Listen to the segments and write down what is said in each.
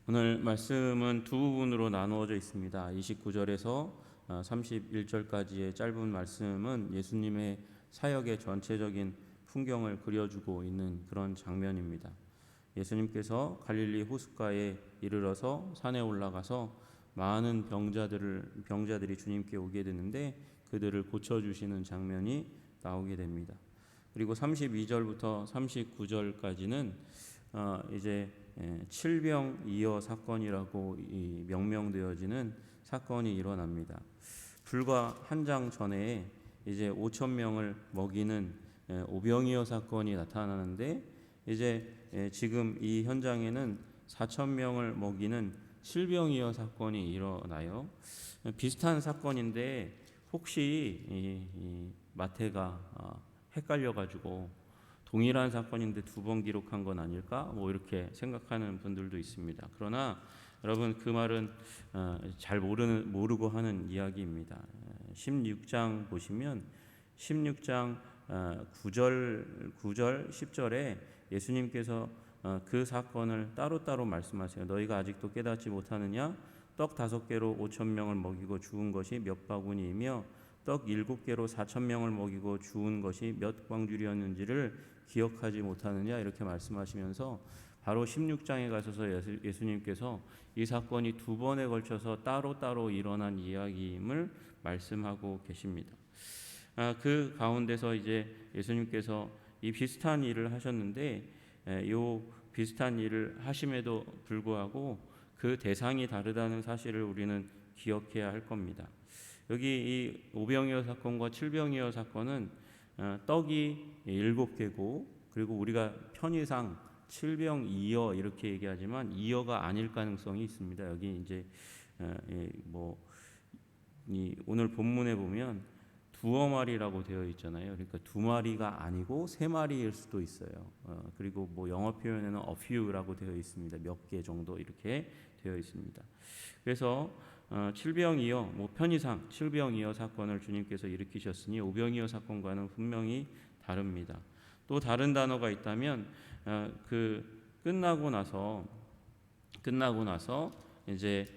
오늘 말씀은 두 부분으로 나누어져 있습니다. 29절에서 31절까지의 짧은 말씀은 예수님의 사역의 전체적인 풍경을 그려주고 있는 그런 장면입니다. 예수님께서 갈릴리 호숫가에 이르러서 산에 올라가서 많은 병자들이 주님께 오게 되는데 그들을 고쳐주시는 장면이 나오게 됩니다. 그리고 32절부터 39절까지는 이제 칠병이어 사건이라고 명명되어지는 사건이 일어납니다. 불과 한 장 전에 이제 5천 명을 먹이는 오병이어 사건이 나타나는데 이제 지금 이 현장에는 4천 명을 먹이는 칠병이어 사건이 일어나요. 비슷한 사건인데 혹시 이 마태가 헷갈려가지고 동일한 사건인데 두 번 기록한 건 아닐까? 뭐 이렇게 생각하는 분들도 있습니다. 그러나 여러분 그 말은 잘 모르고 하는 이야기입니다. 16장 보시면 16장 9절 10절에 예수님께서 그 사건을 따로따로 말씀하세요. 너희가 아직도 깨닫지 못하느냐? 떡 5개로 5천 명을 먹이고 죽은 것이 몇 바구니이며 떡 7개로 4천 명을 먹이고 죽은 것이 몇 광줄이었는지를 기억하지 못하느냐 이렇게 말씀하시면서 바로 16장에 가셔서 예수님께서 이 사건이 두 번에 걸쳐서 따로따로 일어난 이야기임을 말씀하고 계십니다. 그 가운데서 이제 예수님께서 이 비슷한 일을 하셨는데 이 비슷한 일을 하심에도 불구하고 그 대상이 다르다는 사실을 우리는 기억해야 할 겁니다. 여기 이 오병이어 사건과 칠병이어 사건은 떡이 7개고 그리고 우리가 편의상 칠병이어 이렇게 얘기하지만 이어가 아닐 가능성이 있습니다. 여기 이제 오늘 본문에 보면 두어마리라고 되어 있잖아요. 그러니까 두 마리가 아니고 세 마리일 수도 있어요. 그리고 영어 표현에는 a few라고 되어 있습니다. 몇 개 정도 이렇게 되어 있습니다. 그래서 칠병이어 편의상 칠병이어 사건을 주님께서 일으키셨으니 오병이어 사건과는 분명히 다릅니다. 또 다른 단어가 있다면 끝나고 나서 이제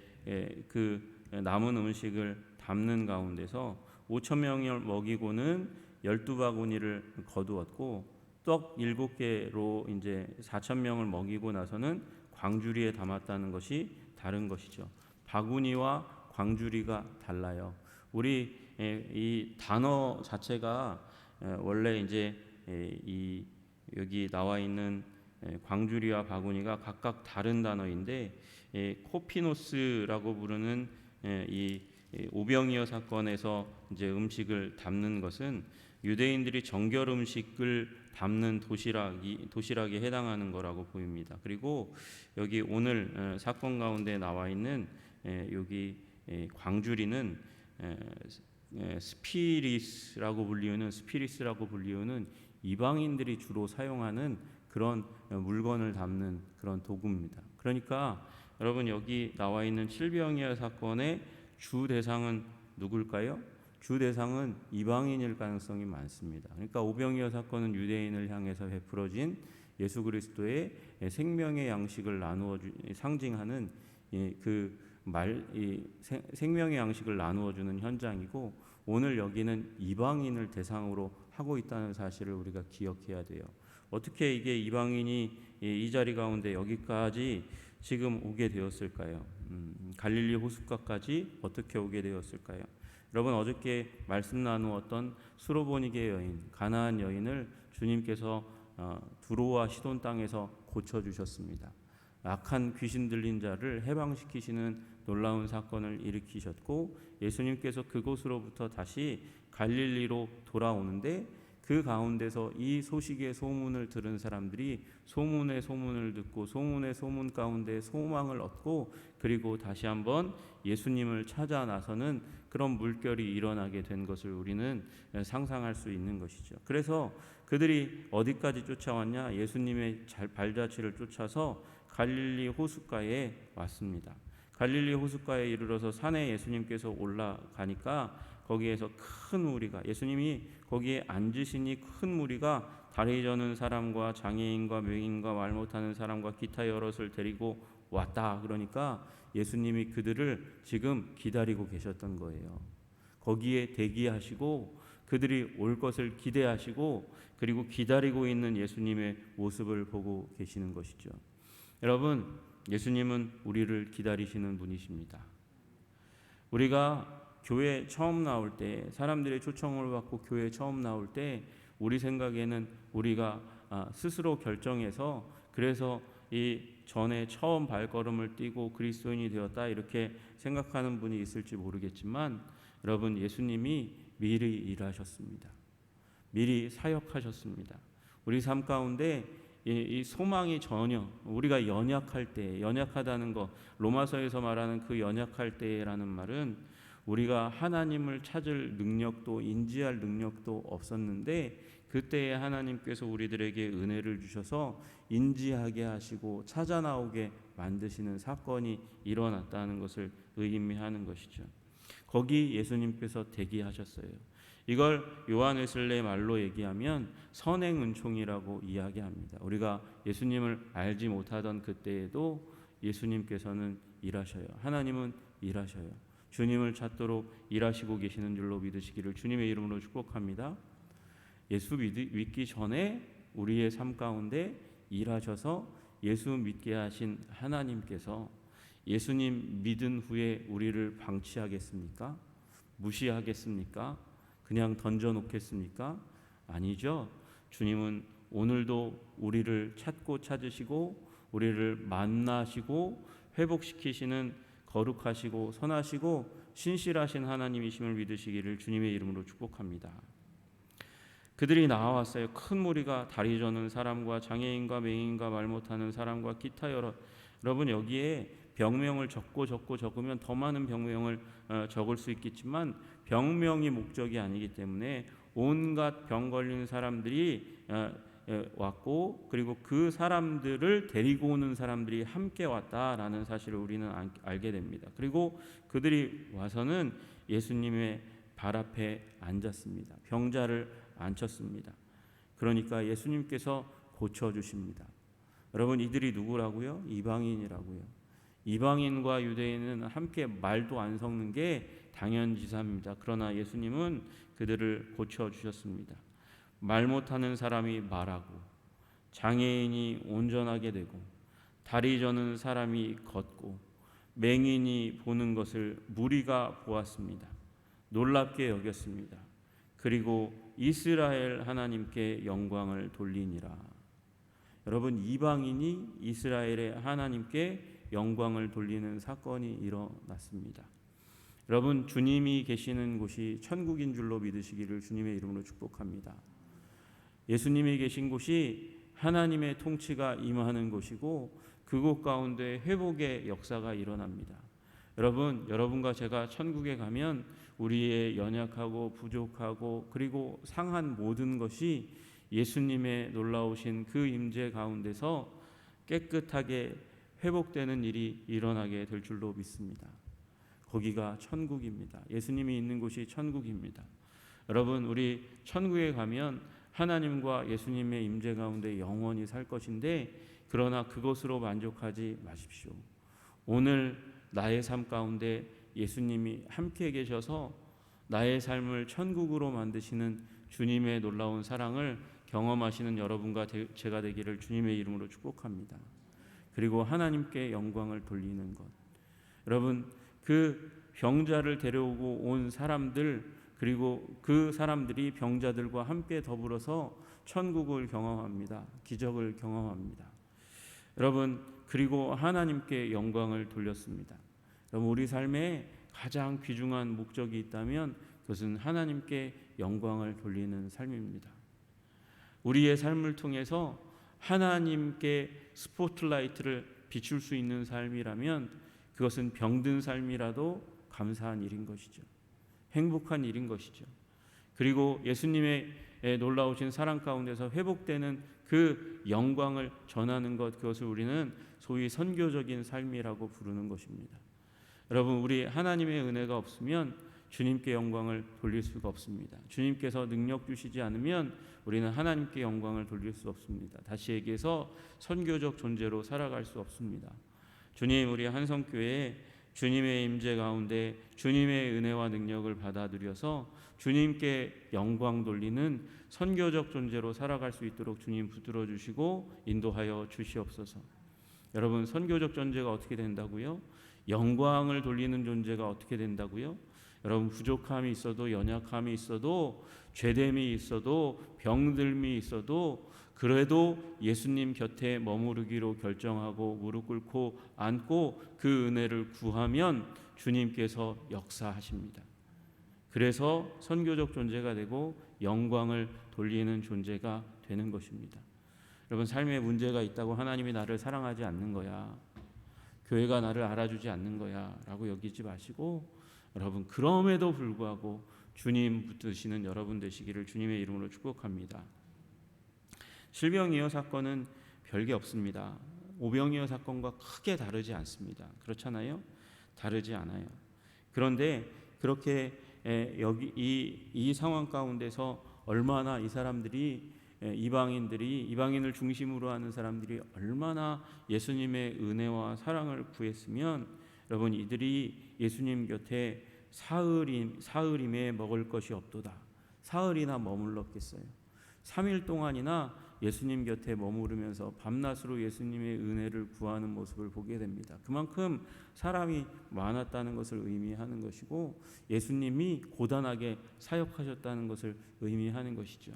그 남은 음식을 담는 가운데서 5천 명을 먹이고는 12바구니를 거두었고 떡 7개로 이제 4천 명을 먹이고 나서는 광주리에 담았다는 것이 다른 것이죠. 바구니와 광주리가 달라요. 우리 이 단어 자체가 원래 이제 여기 나와 있는 광주리와 바구니가 각각 다른 단어인데 코피노스라고 부르는 이 오병이어 사건에서 이제 음식을 담는 것은 유대인들이 정결 음식을 담는 도시락에 해당하는 거라고 보입니다. 그리고 여기 오늘 사건 가운데 나와 있는 여기 광주리는 스피리스라고 불리우는 이방인들이 주로 사용하는 그런 물건을 담는 그런 도구입니다. 그러니까 여러분 여기 나와 있는 칠병이어 사건의 주 대상은 누굴까요? 주 대상은 이방인일 가능성이 많습니다. 그러니까 오병이어 사건은 유대인을 향해서 베풀어진 예수 그리스도의 생명의 양식을 상징하는 생명의 양식을 나누어 주는 현장이고 오늘 여기는 이방인을 대상으로 하고 있다는 사실을 우리가 기억해야 돼요. 어떻게 이게 이방인이 이 자리 가운데 여기까지 지금 오게 되었을까요? 갈릴리 호숫가까지 어떻게 오게 되었을까요? 여러분 어저께 말씀 나누었던 수로보니게 여인, 가나안 여인을 주님께서 두로와 시돈 땅에서 고쳐주셨습니다. 악한 귀신 들린 자를 해방시키시는 놀라운 사건을 일으키셨고 예수님께서 그곳으로부터 다시 갈릴리로 돌아오는데 그 가운데서 이 소식의 소문을 들은 사람들이 소문의 소문을 듣고 소문의 소문 가운데 소망을 얻고 그리고 다시 한번 예수님을 찾아 나서는 그런 물결이 일어나게 된 것을 우리는 상상할 수 있는 것이죠. 그래서 그들이 어디까지 쫓아왔냐? 예수님의 발자취를 쫓아서 갈릴리 호숫가에 왔습니다. 갈릴리 호숫가에 이르러서 산에 예수님께서 올라가니까 거기에서 큰 무리가 예수님이 거기에 앉으시니 큰 무리가 다리 저는 사람과 장애인과 맹인과 말 못하는 사람과 기타 여럿을 데리고 왔다. 그러니까 예수님이 그들을 지금 기다리고 계셨던 거예요. 거기에 대기하시고 그들이 올 것을 기대하시고 그리고 기다리고 있는 예수님의 모습을 보고 계시는 것이죠. 여러분, 예수님은 우리를 기다리시는 분이십니다. 우리가 교회 처음 나올 때, 사람들의 초청을 받고 교회 처음 나올 때 우리 생각에는 우리가 스스로 결정해서 그래서 이 전에 처음 발걸음을 띄고 그리스도인이 되었다 이렇게 생각하는 분이 있을지 모르겠지만 여러분, 예수님이 미리 일하셨습니다. 미리 사역하셨습니다. 우리 삶 가운데 이 소망이 전혀 우리가 연약할 때, 연약하다는 것, 로마서에서 말하는 그 연약할 때라는 말은 우리가 하나님을 찾을 능력도 인지할 능력도 없었는데 그때에 하나님께서 우리들에게 은혜를 주셔서 인지하게 하시고 찾아 나오게 만드시는 사건이 일어났다는 것을 의미하는 것이죠. 거기 예수님께서 대기하셨어요. 이걸 요한 웨슬레의 말로 얘기하면 선행은총이라고 이야기합니다. 우리가 예수님을 알지 못하던 그때에도 예수님께서는 일하셔요. 하나님은 일하셔요. 주님을 찾도록 일하시고 계시는 줄로 믿으시기를 주님의 이름으로 축복합니다. 예수 믿기 전에 우리의 삶 가운데 일하셔서 예수 믿게 하신 하나님께서 예수님 믿은 후에 우리를 방치하겠습니까? 무시하겠습니까? 그냥 던져놓겠습니까? 아니죠. 주님은 오늘도 우리를 찾고 찾으시고 우리를 만나시고 회복시키시는 거룩하시고 선하시고 신실하신 하나님이심을 믿으시기를 주님의 이름으로 축복합니다. 그들이 나와왔어요. 큰 무리가 다리 저는 사람과 장애인과 맹인과 말 못하는 사람과 기타 여러분, 여기에 병명을 적으면 더 많은 병명을 적을 수 있겠지만 병명이 목적이 아니기 때문에 온갖 병 걸린 사람들이 왔고 그리고 그 사람들을 데리고 오는 사람들이 함께 왔다라는 사실을 우리는 알게 됩니다. 그리고 그들이 와서는 예수님의 발 앞에 앉았습니다. 병자를 앉혔습니다. 그러니까 예수님께서 고쳐주십니다. 여러분, 이들이 누구라고요? 이방인이라고요. 이방인과 유대인은 함께 말도 안 섞는 게 당연지사입니다. 그러나 예수님은 그들을 고쳐주셨습니다. 말 못하는 사람이 말하고 장애인이 온전하게 되고 다리 저는 사람이 걷고 맹인이 보는 것을 무리가 보았습니다. 놀랍게 여겼습니다. 그리고 이스라엘 하나님께 영광을 돌리니라. 여러분, 이방인이 이스라엘의 하나님께 영광을 돌리는 사건이 일어났습니다. 여러분, 주님이 계시는 곳이 천국인 줄로 믿으시기를 주님의 이름으로 축복합니다. 예수님이 계신 곳이 하나님의 통치가 임하는 곳이고 그곳 가운데 회복의 역사가 일어납니다. 여러분, 여러분과 제가 천국에 가면 우리의 연약하고 부족하고 그리고 상한 모든 것이 예수님의 놀라우신 그 임재 가운데서 깨끗하게 회복되는 일이 일어나게 될 줄로 믿습니다. 거기가 천국입니다. 예수님이 있는 곳이 천국입니다. 여러분, 우리 천국에 가면 하나님과 예수님의 임재 가운데 영원히 살 것인데 그러나 그것으로 만족하지 마십시오. 오늘 나의 삶 가운데 예수님이 함께 계셔서 나의 삶을 천국으로 만드시는 주님의 놀라운 사랑을 경험하시는 여러분과 제가 되기를 주님의 이름으로 축복합니다. 그리고 하나님께 영광을 돌리는 것. 여러분, 그 병자를 데려오고 온 사람들 그리고 그 사람들이 병자들과 함께 더불어서 천국을 경험합니다. 기적을 경험합니다. 여러분, 그리고 하나님께 영광을 돌렸습니다. 여러분, 우리 삶에 가장 귀중한 목적이 있다면 그것은 하나님께 영광을 돌리는 삶입니다. 우리의 삶을 통해서 하나님께 스포트라이트를 비출 수 있는 삶이라면 그것은 병든 삶이라도 감사한 일인 것이죠. 행복한 일인 것이죠. 그리고 예수님의 놀라우신 사랑 가운데서 회복되는 그 영광을 전하는 것, 그것을 우리는 소위 선교적인 삶이라고 부르는 것입니다. 여러분, 우리 하나님의 은혜가 없으면 주님께 영광을 돌릴 수가 없습니다. 주님께서 능력 주시지 않으면 우리는 하나님께 영광을 돌릴 수 없습니다. 다시 얘기해서 선교적 존재로 살아갈 수 없습니다. 주님, 우리 한성교회에 주님의 임재 가운데 주님의 은혜와 능력을 받아들여서 주님께 영광 돌리는 선교적 존재로 살아갈 수 있도록 주님 붙들어 주시고 인도하여 주시옵소서. 여러분, 선교적 존재가 어떻게 된다고요? 영광을 돌리는 존재가 어떻게 된다고요? 여러분, 부족함이 있어도, 연약함이 있어도, 죄됨이 있어도, 병듦이 있어도, 그래도 예수님 곁에 머무르기로 결정하고 무릎 꿇고 앉고 그 은혜를 구하면 주님께서 역사하십니다. 그래서 선교적 존재가 되고 영광을 돌리는 존재가 되는 것입니다. 여러분, 삶에 문제가 있다고 하나님이 나를 사랑하지 않는 거야, 교회가 나를 알아주지 않는 거야 라고 여기지 마시고, 여러분, 그럼에도 불구하고 주님 붙드시는 여러분 되시기를 주님의 이름으로 축복합니다. 실병이어 사건은 별게 없습니다. 오병이어 사건과 크게 다르지 않습니다. 그렇잖아요? 다르지 않아요. 그런데 그렇게 여기 이 상황 가운데서 얼마나 이 사람들이, 이방인을 중심으로 하는 사람들이 얼마나 예수님의 은혜와 사랑을 구했으면, 여러분, 이들이 예수님 곁에 사흘임에 먹을 것이 없도다, 사흘이나 머물렀겠어요. 3일 동안이나 예수님 곁에 머무르면서 밤낮으로 예수님의 은혜를 구하는 모습을 보게 됩니다. 그만큼 사람이 많았다는 것을 의미하는 것이고, 예수님이 고단하게 사역하셨다는 것을 의미하는 것이죠.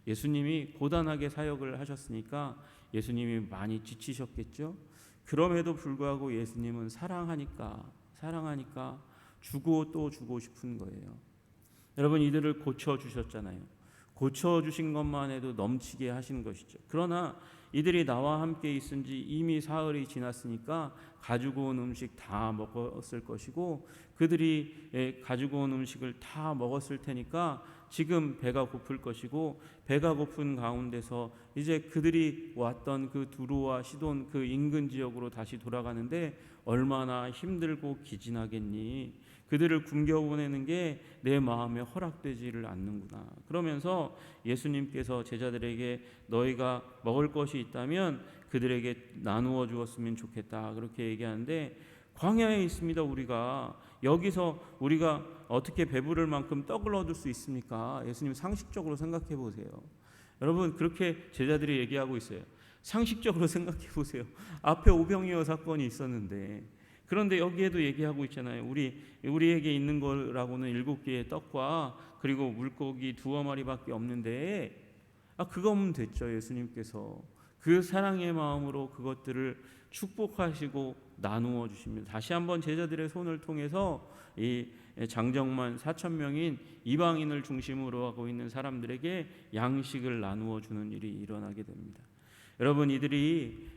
예수님이 고단하게 사역을 하셨으니까 예수님이 많이 지치셨겠죠. 그럼에도 불구하고 예수님은 사랑하니까 주고 또 주고 싶은 거예요. 여러분, 이들을 고쳐주셨잖아요. 고쳐주신 것만 해도 넘치게 하신 것이죠. 그러나 이들이 나와 함께 있은 지 이미 사흘이 지났으니까 가지고 온 음식 다 먹었을 것이고, 그들이 가지고 온 음식을 다 먹었을 테니까 지금 배가 고플 것이고, 배가 고픈 가운데서 이제 그들이 왔던 그 두로와 시돈 그 인근 지역으로 다시 돌아가는데 얼마나 힘들고 기진하겠니? 그들을 굶겨보내는 게 내 마음에 허락되지를 않는구나. 그러면서 예수님께서 제자들에게 너희가 먹을 것이 있다면 그들에게 나누어 주었으면 좋겠다, 그렇게 얘기하는데, 광야에 있습니다. 우리가 여기서 우리가 어떻게 배부를 만큼 떡을 얻을 수 있습니까? 예수님, 상식적으로 생각해 보세요. 여러분, 그렇게 제자들이 얘기하고 있어요. 상식적으로 생각해 보세요. 앞에 오병이어 사건이 있었는데, 그런데 여기에도 얘기하고 있잖아요. 우리에게 있는 거라고는 7개의 떡과 그리고 물고기 2마리밖에 없는데, 그거면 됐죠. 예수님께서 그 사랑의 마음으로 그것들을 축복하시고 나누어 주십니다. 다시 한번 제자들의 손을 통해서 이 장정만 4,000명인 이방인을 중심으로 하고 있는 사람들에게 양식을 나누어 주는 일이 일어나게 됩니다. 여러분, 이들이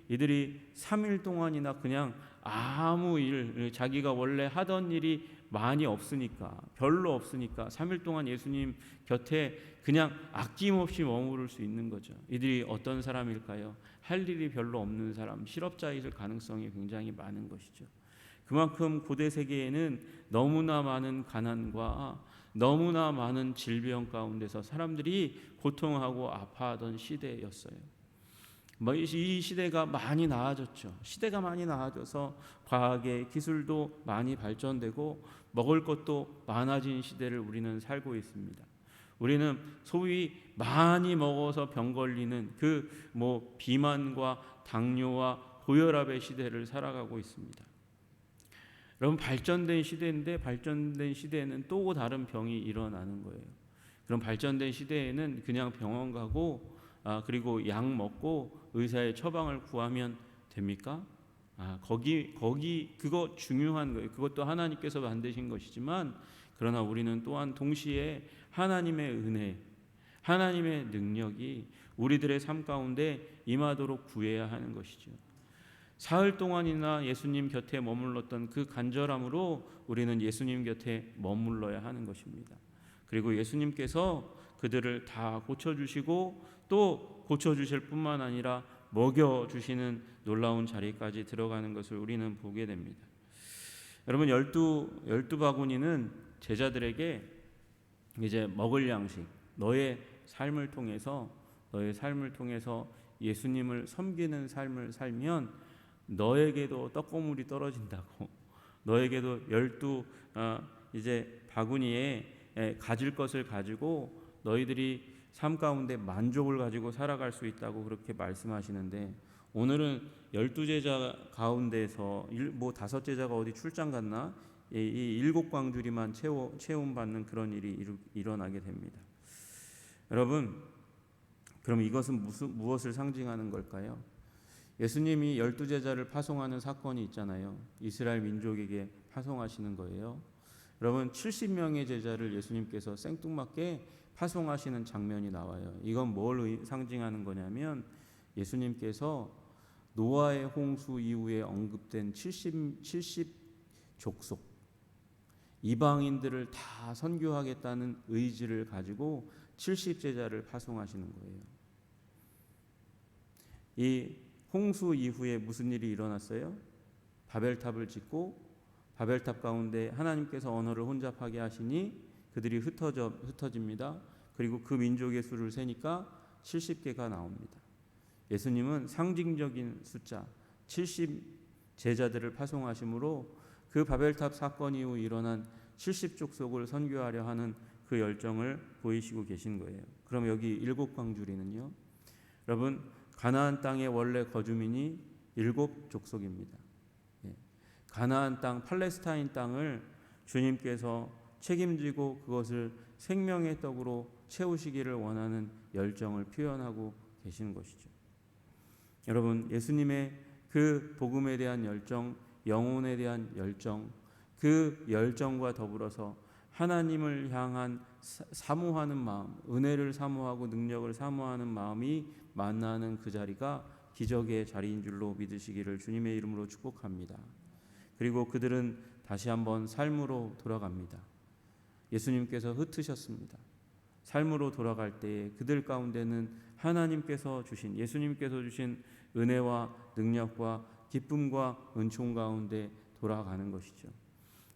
3일 동안이나 그냥 아무 일, 자기가 원래 하던 일이 많이 없으니까, 별로 없으니까 3일 동안 예수님 곁에 그냥 아낌없이 머무를 수 있는 거죠. 이들이 어떤 사람일까요? 할 일이 별로 없는 사람, 실업자일 가능성이 굉장히 많은 것이죠. 그만큼 고대 세계에는 너무나 많은 가난과 너무나 많은 질병 가운데서 사람들이 고통하고 아파하던 시대였어요. 이 시대가 많이 나아졌죠. 시대가 많이 나아져서 과학의 기술도 많이 발전되고 먹을 것도 많아진 시대를 우리는 살고 있습니다. 우리는 소위 많이 먹어서 병 걸리는 비만과 당뇨와 고혈압의 시대를 살아가고 있습니다. 여러분, 발전된 시대인데, 발전된 시대에는 또 다른 병이 일어나는 거예요. 그럼 발전된 시대에는 그냥 병원 가고 그리고 약 먹고 의사의 처방을 구하면 됩니까? 그거 중요한 거예요. 그것도 하나님께서 만드신 것이지만, 그러나 우리는 또한 동시에 하나님의 은혜, 하나님의 능력이 우리들의 삶 가운데 임하도록 구해야 하는 것이죠. 사흘 동안이나 예수님 곁에 머물렀던 그 간절함으로 우리는 예수님 곁에 머물러야 하는 것입니다. 그리고 예수님께서 그들을 다 고쳐주시고 또 고쳐주실 뿐만 아니라 먹여주시는 놀라운 자리까지 들어가는 것을 우리는 보게 됩니다. 여러분, 열두 바구니는 제자들에게 이제 먹을 양식, 너의 삶을 통해서 예수님을 섬기는 삶을 살면 너에게도 떡고물이 떨어진다고, 너에게도 12 이제 바구니에 가질 것을 가지고 너희들이 삶 가운데 만족을 가지고 살아갈 수 있다고 그렇게 말씀하시는데, 오늘은 12제자 가운데서 뭐 5제자가 어디 출장 갔나, 이 7광주리만 채움받는 그런 일이 일어나게 됩니다. 여러분, 그럼 이것은 무엇을 상징하는 걸까요? 예수님이 12제자를 파송하는 사건이 있잖아요. 이스라엘 민족에게 파송하시는 거예요. 여러분, 70명의 제자를 예수님께서 생뚱맞게 파송하시는 장면이 나와요. 이건 뭘 상징하는 거냐면, 예수님께서 노아의 홍수 이후에 언급된 70 족속, 이방인들을 다 선교하겠다는 의지를 가지고 70제자를 파송하시는 거예요. 이 홍수 이후에 무슨 일이 일어났어요? 바벨탑을 짓고 바벨탑 가운데 하나님께서 언어를 혼잡하게 하시니 그들이 흩어집니다. 그리고 그 민족의 수를 세니까 70개가 나옵니다. 예수님은 상징적인 숫자 70제자들을 파송하심으로 그 바벨탑 사건 이후 일어난 70족속을 선교하려 하는 그 열정을 보이시고 계신 거예요. 그럼 여기 7광주리는요, 여러분, 가나안 땅의 원래 거주민이 7족속입니다. 가나안 땅, 팔레스타인 땅을 주님께서 책임지고 그것을 생명의 떡으로 채우시기를 원하는 열정을 표현하고 계시는 것이죠. 여러분, 예수님의 그 복음에 대한 열정, 영혼에 대한 열정, 그 열정과 더불어서 하나님을 향한 사모하는 마음, 은혜를 사모하고 능력을 사모하는 마음이 만나는 그 자리가 기적의 자리인 줄로 믿으시기를 주님의 이름으로 축복합니다. 그리고 그들은 다시 한번 삶으로 돌아갑니다. 예수님께서 흩으셨습니다. 삶으로 돌아갈 때에 그들 가운데는 하나님께서 주신, 예수님께서 주신 은혜와 능력과 기쁨과 은총 가운데 돌아가는 것이죠.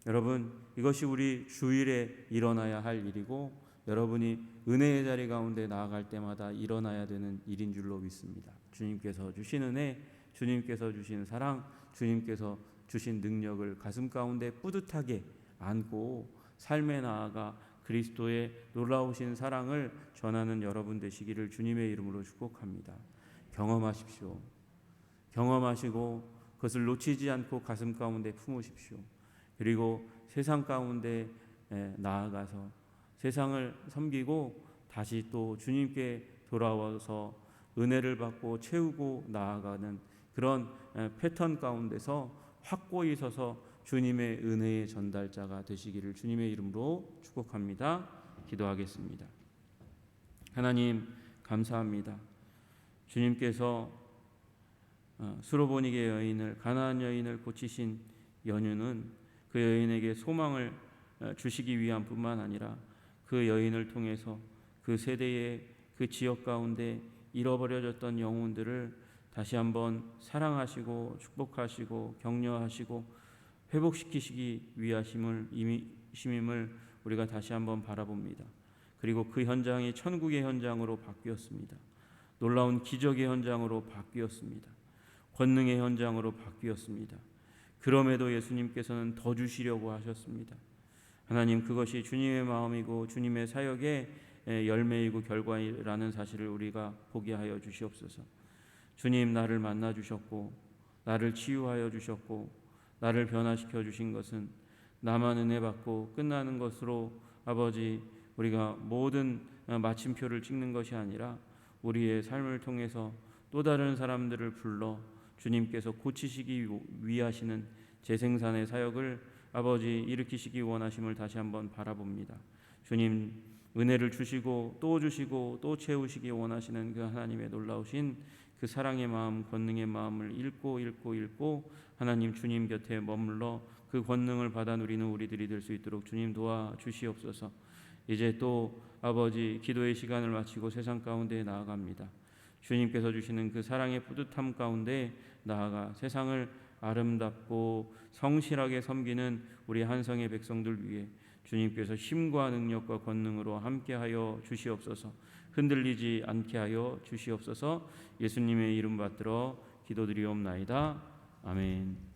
여러분, 이것이 우리 주일에 일어나야 할 일이고, 여러분이 은혜의 자리 가운데 나아갈 때마다 일어나야 되는 일인 줄로 믿습니다. 주님께서 주신 은혜, 주님께서 주신 사랑, 주님께서 주신 능력을 가슴 가운데 뿌듯하게 안고 삶에 나아가 그리스도의 놀라우신 사랑을 전하는 여러분 되시기를 주님의 이름으로 축복합니다. 경험하십시오. 경험하시고 그것을 놓치지 않고 가슴 가운데 품으십시오. 그리고 세상 가운데 나아가서 세상을 섬기고 다시 또 주님께 돌아와서 은혜를 받고 채우고 나아가는 그런 패턴 가운데서 확고히 서서 주님의 은혜의 전달자가 되시기를 주님의 이름으로 축복합니다. 기도하겠습니다. 하나님, 감사합니다. 주님께서 수로보니게 여인을, 가나안 여인을 고치신 연유는 그 여인에게 소망을 주시기 위한 뿐만 아니라 그 여인을 통해서 그 세대의 그 지역 가운데 잃어버려졌던 영혼들을 다시 한번 사랑하시고 축복하시고 격려하시고 회복시키시기 위하심을 우리가 다시 한번 바라봅니다. 그리고 그 현장이 천국의 현장으로 바뀌었습니다. 놀라운 기적의 현장으로 바뀌었습니다. 권능의 현장으로 바뀌었습니다. 그럼에도 예수님께서는 더 주시려고 하셨습니다. 하나님, 그것이 주님의 마음이고 주님의 사역의 열매이고 결과라는 사실을 우리가 보게 하여 주시옵소서. 주님, 나를 만나 주셨고 나를 치유하여 주셨고 나를 변화시켜 주신 것은 나만 은혜 받고 끝나는 것으로 아버지 우리가 모든 마침표를 찍는 것이 아니라 우리의 삶을 통해서 또 다른 사람들을 불러 주님께서 고치시기 위하시는 재생산의 사역을 아버지 일으키시기 원하심을 다시 한번 바라봅니다. 주님, 은혜를 주시고 또 채우시기 원하시는 그 하나님의 놀라우신 그 사랑의 마음, 권능의 마음을 읽고 하나님 주님 곁에 머물러 그 권능을 받아 누리는 우리들이 될 수 있도록 주님 도와주시옵소서. 이제 또 아버지 기도의 시간을 마치고 세상 가운데 나아갑니다. 주님께서 주시는 그 사랑의 뿌듯함 가운데 나아가 세상을 아름답고 성실하게 섬기는 우리 한성의 백성들 위해 주님께서 힘과 능력과 권능으로 함께하여 주시옵소서. 흔들리지 않게 하여 주시옵소서. 예수님의 이름 받들어 기도드리옵나이다. 아멘.